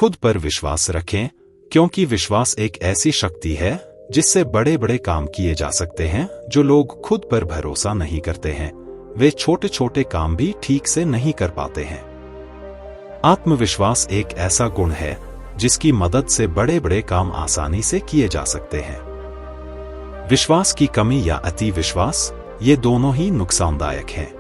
खुद पर विश्वास रखें, क्योंकि विश्वास एक ऐसी शक्ति है जिससे बड़े बड़े काम किए जा सकते हैं। जो लोग खुद पर भरोसा नहीं करते हैं वे छोटे छोटे काम भी ठीक से नहीं कर पाते हैं। आत्मविश्वास एक ऐसा गुण है जिसकी मदद से बड़े बड़े काम आसानी से किए जा सकते हैं। विश्वास की कमी या अति विश्वास, ये दोनों ही नुकसानदायक हैं।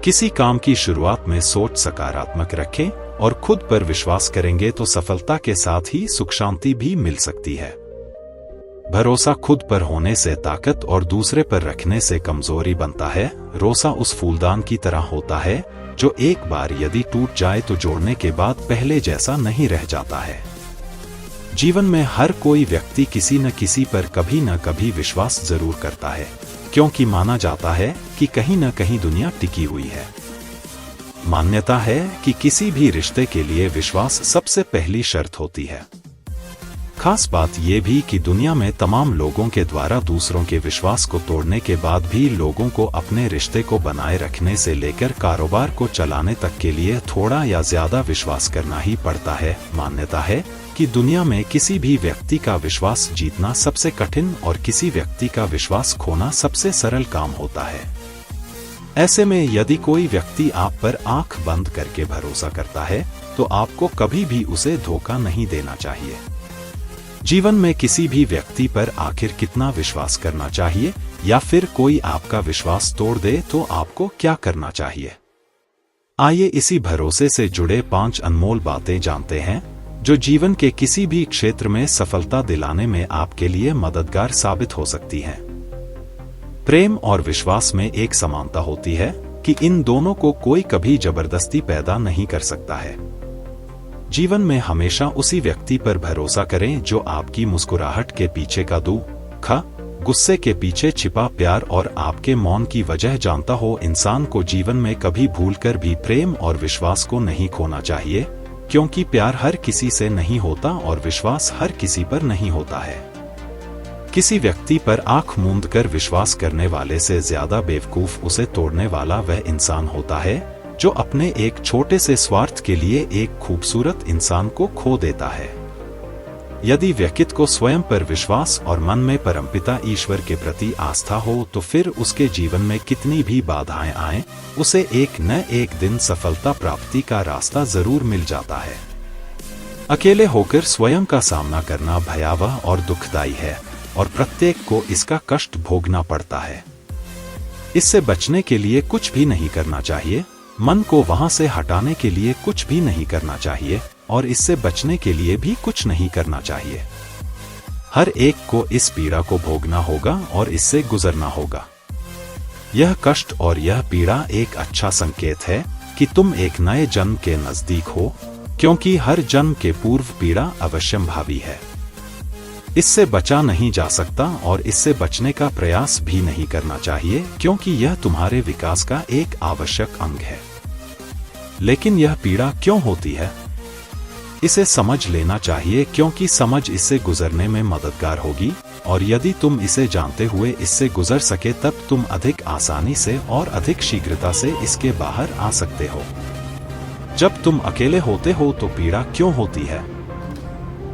किसी काम की शुरुआत में सोच सकारात्मक रखें और खुद पर विश्वास करेंगे तो सफलता के साथ ही सुख शांति भी मिल सकती है। भरोसा खुद पर होने से ताकत और दूसरे पर रखने से कमजोरी बनता है। भरोसा उस फूलदान की तरह होता है जो एक बार यदि टूट जाए तो जोड़ने के बाद पहले जैसा नहीं रह जाता है। जीवन में हर कोई व्यक्ति किसी न किसी पर कभी न कभी विश्वास जरूर करता है, क्योंकि माना जाता है कि कहीं न कहीं दुनिया टिकी हुई है। मान्यता है कि किसी भी रिश्ते के लिए विश्वास सबसे पहली शर्त होती है। खास बात यह भी कि दुनिया में तमाम लोगों के द्वारा दूसरों के विश्वास को तोड़ने के बाद भी लोगों को अपने रिश्ते को बनाए रखने से लेकर कारोबार को चलाने तक के लिए थोड़ा या ज्यादा विश्वास करना ही पड़ता है। मान्यता है कि दुनिया में किसी भी व्यक्ति का विश्वास जीतना सबसे कठिन और किसी व्यक्ति का विश्वास खोना सबसे सरल काम होता है। ऐसे में यदि कोई व्यक्ति आप पर आंख बंद करके भरोसा करता है तो आपको कभी भी उसे धोखा नहीं देना चाहिए। जीवन में किसी भी व्यक्ति पर आखिर कितना विश्वास करना चाहिए, या फिर कोई आपका विश्वास तोड़ दे तो आपको क्या करना चाहिए? आइए इसी भरोसे से जुड़े 5 अनमोल बातें जानते हैं जो जीवन के किसी भी क्षेत्र में सफलता दिलाने में आपके लिए मददगार साबित हो सकती हैं। प्रेम और विश्वास में एक समानता होती है कि इन दोनों को कोई कभी जबरदस्ती पैदा नहीं कर सकता है। जीवन में हमेशा उसी व्यक्ति पर भरोसा करें जो आपकी मुस्कुराहट के पीछे का दुख, गुस्से के पीछे छिपा प्यार और आपके मौन की वजह जानता हो। इंसान को जीवन में कभी भूलकर भी प्रेम और विश्वास को नहीं खोना चाहिए, क्योंकि प्यार हर किसी से नहीं होता और विश्वास हर किसी पर नहीं होता है। किसी व्यक्ति पर आंख मूंद कर विश्वास करने वाले से ज्यादा बेवकूफ उसे तोड़ने वाला वह इंसान होता है जो अपने एक छोटे से स्वार्थ के लिए एक खूबसूरत इंसान को खो देता है। यदि व्यक्ति को स्वयं पर विश्वास और मन में परमपिता ईश्वर के प्रति आस्था हो तो फिर उसके जीवन में कितनी भी बाधाएं आएं, उसे एक न एक दिन सफलता प्राप्ति का रास्ता जरूर मिल जाता है। अकेले होकर स्वयं का सामना करना भयावह और दुखदायी है और प्रत्येक को इसका कष्ट भोगना पड़ता है। इससे बचने के लिए कुछ भी नहीं करना चाहिए, मन को वहां से हटाने के लिए कुछ भी नहीं करना चाहिए और इससे बचने के लिए भी कुछ नहीं करना चाहिए। हर एक को इस पीड़ा को भोगना होगा और इससे गुजरना होगा। यह कष्ट और यह पीड़ा एक अच्छा संकेत है कि तुम एक नए जन्म के नजदीक हो, क्योंकि हर जन्म के पूर्व पीड़ा अवश्यंभावी है। इससे बचा नहीं जा सकता और इससे बचने का प्रयास भी नहीं करना चाहिए, क्योंकि यह तुम्हारे विकास का एक आवश्यक अंग है। लेकिन यह पीड़ा क्यों होती है, इसे समझ लेना चाहिए, क्योंकि समझ इससे गुजरने में मददगार होगी और यदि तुम इसे जानते हुए इससे गुजर सके तब तुम अधिक आसानी से और अधिक शीघ्रता से इसके बाहर आ सकते हो। जब तुम अकेले होते हो तो पीड़ा क्यों होती है?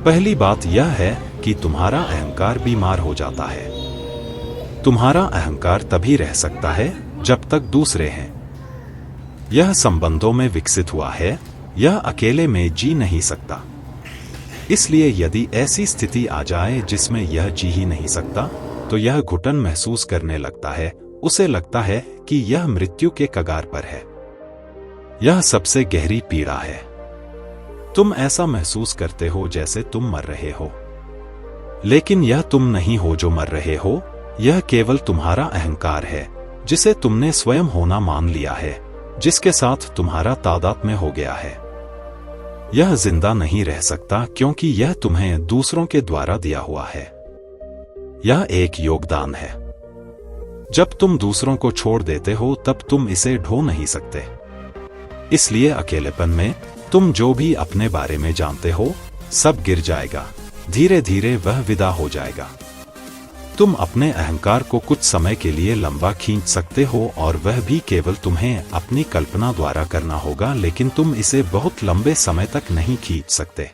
पहली बात यह है कि तुम्हारा अहंकार बीमार हो जाता है। तुम्हारा अहंकार तभी रह सकता है जब तक दूसरे हैं। यह संबंधों में विकसित हुआ है, यह अकेले में जी नहीं सकता। इसलिए यदि ऐसी स्थिति आ जाए जिसमें यह जी ही नहीं सकता तो यह घुटन महसूस करने लगता है। उसे लगता है कि यह मृत्यु के कगार पर है। यह सबसे गहरी पीड़ा है। तुम ऐसा महसूस करते हो जैसे तुम मर रहे हो, लेकिन यह तुम नहीं हो जो मर रहे हो, यह केवल तुम्हारा अहंकार है जिसे तुमने स्वयं होना मान लिया है, जिसके साथ तुम्हारा तादात्म्य हो गया है। यह जिंदा नहीं रह सकता क्योंकि यह तुम्हें दूसरों के द्वारा दिया हुआ है। यह एक योगदान है। जब तुम दूसरों को छोड़ देते हो तब तुम इसे ढो नहीं सकते। इसलिए अकेलेपन में तुम जो भी अपने बारे में जानते हो सब गिर जाएगा। धीरे धीरे वह विदा हो जाएगा। तुम अपने अहंकार को कुछ समय के लिए लंबा खींच सकते हो और वह भी केवल तुम्हें अपनी कल्पना द्वारा करना होगा, लेकिन तुम इसे बहुत लंबे समय तक नहीं खींच सकते।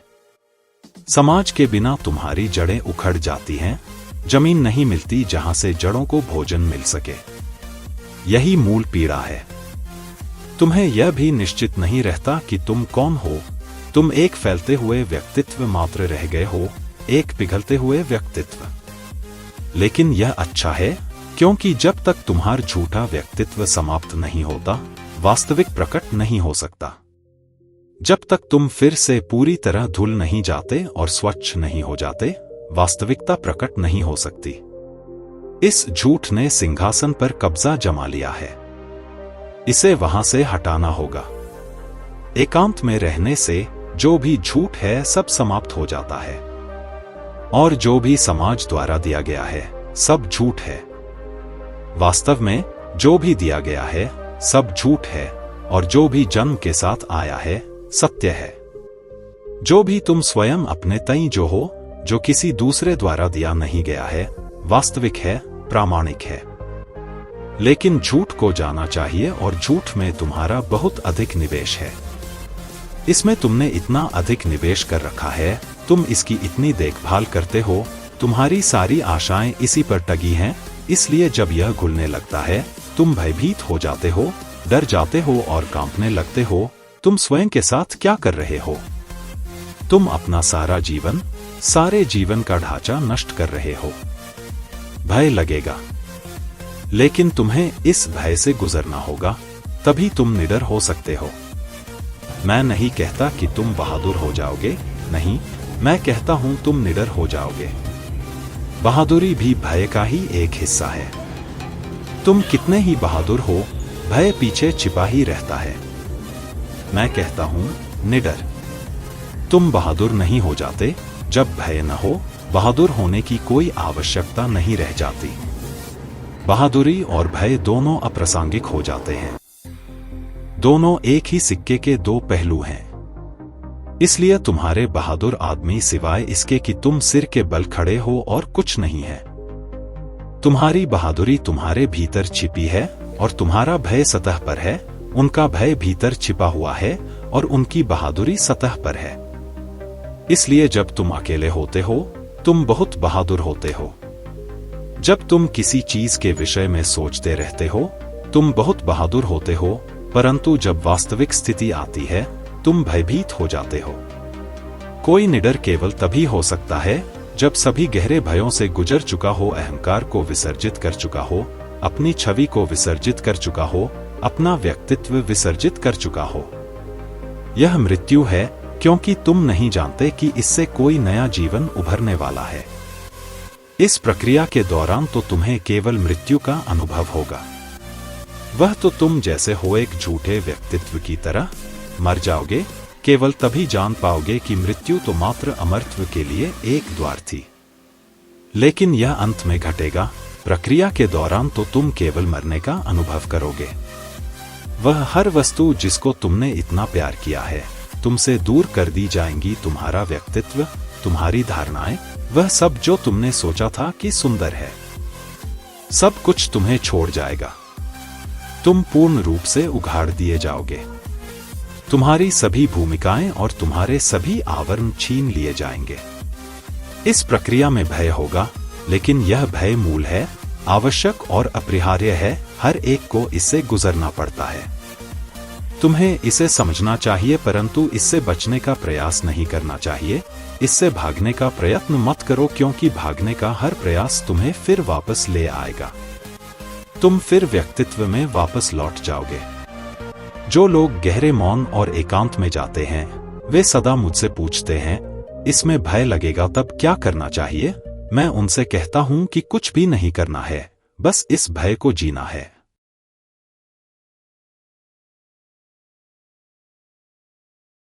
समाज के बिना तुम्हारी जड़ें उखड़ जाती हैं, जमीन नहीं मिलती जहां से जड़ों को भोजन मिल सके। यही मूल पीड़ा है। तुम्हें यह भी निश्चित नहीं रहता कि तुम कौन हो। तुम एक फैलते हुए व्यक्तित्व मात्र रह गए हो, एक पिघलते हुए व्यक्तित्व। लेकिन यह अच्छा है, क्योंकि जब तक तुम्हारा झूठा व्यक्तित्व समाप्त नहीं होता, वास्तविक प्रकट नहीं हो सकता। जब तक तुम फिर से पूरी तरह धुल नहीं जाते और स्वच्छ नहीं हो जाते, वास्तविकता प्रकट नहीं हो सकती। इस झूठ ने सिंहासन पर कब्जा जमा लिया है। इसे वहां से हटाना होगा। एकांत में रहने से जो भी झूठ है सब समाप्त हो जाता है, और जो भी समाज द्वारा दिया गया है सब झूठ है। वास्तव में जो भी दिया गया है सब झूठ है, और जो भी जन्म के साथ आया है सत्य है। जो भी तुम स्वयं अपने तई जो हो, जो किसी दूसरे द्वारा दिया नहीं गया है, वास्तविक है, प्रामाणिक है। लेकिन झूठ को जाना चाहिए, और झूठ में तुम्हारा बहुत अधिक निवेश है। इसमें तुमने इतना अधिक निवेश कर रखा है, तुम इसकी इतनी देखभाल करते हो, तुम्हारी सारी आशाएं इसी पर टगी हैं। इसलिए जब यह घुलने लगता है, तुम भयभीत हो जाते हो, डर जाते हो और कांपने लगते हो। तुम स्वयं के साथ क्या कर रहे हो? तुम अपना सारा जीवन, सारे जीवन का ढांचा नष्ट कर रहे हो। भय लगेगा, लेकिन तुम्हें इस भय से गुजरना होगा, तभी तुम निडर हो सकते हो। मैं नहीं कहता कि तुम बहादुर हो जाओगे, नहीं, मैं कहता हूं तुम निडर हो जाओगे। बहादुरी भी भय का ही एक हिस्सा है। तुम कितने ही बहादुर हो, भय पीछे छिपा ही रहता है। मैं कहता हूं निडर। तुम बहादुर नहीं हो जाते जब भय न हो। बहादुर होने की कोई आवश्यकता नहीं रह जाती। बहादुरी और भय दोनों अप्रासंगिक हो जाते हैं। दोनों एक ही सिक्के के दो पहलू हैं। इसलिए तुम्हारे बहादुर आदमी सिवाय इसके कि तुम सिर के बल खड़े हो और कुछ नहीं है। तुम्हारी बहादुरी तुम्हारे भीतर छिपी है, और तुम्हारा भय सतह पर है। उनका भय भीतर छिपा हुआ है, और उनकी बहादुरी सतह पर है। इसलिए जब तुम अकेले होते हो, तुम बहुत बहादुर होते हो। जब तुम किसी चीज के विषय में सोचते रहते हो, तुम बहुत बहादुर होते हो, परंतु जब वास्तविक स्थिति आती है, तुम भयभीत हो जाते हो। कोई निडर केवल तभी हो सकता है जब सभी गहरे भयों से गुजर चुका हो, अहंकार को विसर्जित कर चुका हो, अपनी छवि को विसर्जित कर चुका हो, अपना व्यक्तित्व विसर्जित कर चुका हो। यह मृत्यु है, क्योंकि तुम नहीं जानते कि इससे कोई नया जीवन उभरने वाला है। इस प्रक्रिया के दौरान तो तुम्हें केवल मृत्यु का अनुभव होगा। वह तो तुम जैसे हो, एक झूठे व्यक्तित्व की तरह मर जाओगे। केवल तभी जान पाओगे कि मृत्यु तो मात्र अमरत्व के लिए एक द्वार थी। लेकिन यह अंत में घटेगा। प्रक्रिया के दौरान तो तुम केवल मरने का अनुभव करोगे। वह हर वस्तु जिसको तुमने इतना प्यार किया है, तुमसे दूर कर दी जाएंगी। तुम्हारा व्यक्तित्व, तुम्हारी धारणाएं, वह सब जो तुमने सोचा था कि सुंदर है, सब कुछ तुम्हें छोड़ जाएगा। तुम पूर्ण रूप से उघाड़ दिए जाओगे। तुम्हारी सभी भूमिकाएं और तुम्हारे सभी आवरण छीन लिए जाएंगे। इस प्रक्रिया में भय होगा, लेकिन यह भय मूल है, आवश्यक और अपरिहार्य है। हर एक को इससे गुजरना पड़ता है। तुम्हें इसे समझना चाहिए, परंतु इससे बचने का प्रयास नहीं करना चाहिए। इससे भागने का प्रयत्न मत करो, क्योंकि भागने का हर प्रयास तुम्हें फिर वापस ले आएगा। तुम फिर व्यक्तित्व में वापस लौट जाओगे। जो लोग गहरे मौन और एकांत में जाते हैं, वे सदा मुझसे पूछते हैं, इसमें भय लगेगा तब क्या करना चाहिए? मैं उनसे कहता हूं कि कुछ भी नहीं करना है, बस इस भय को जीना है।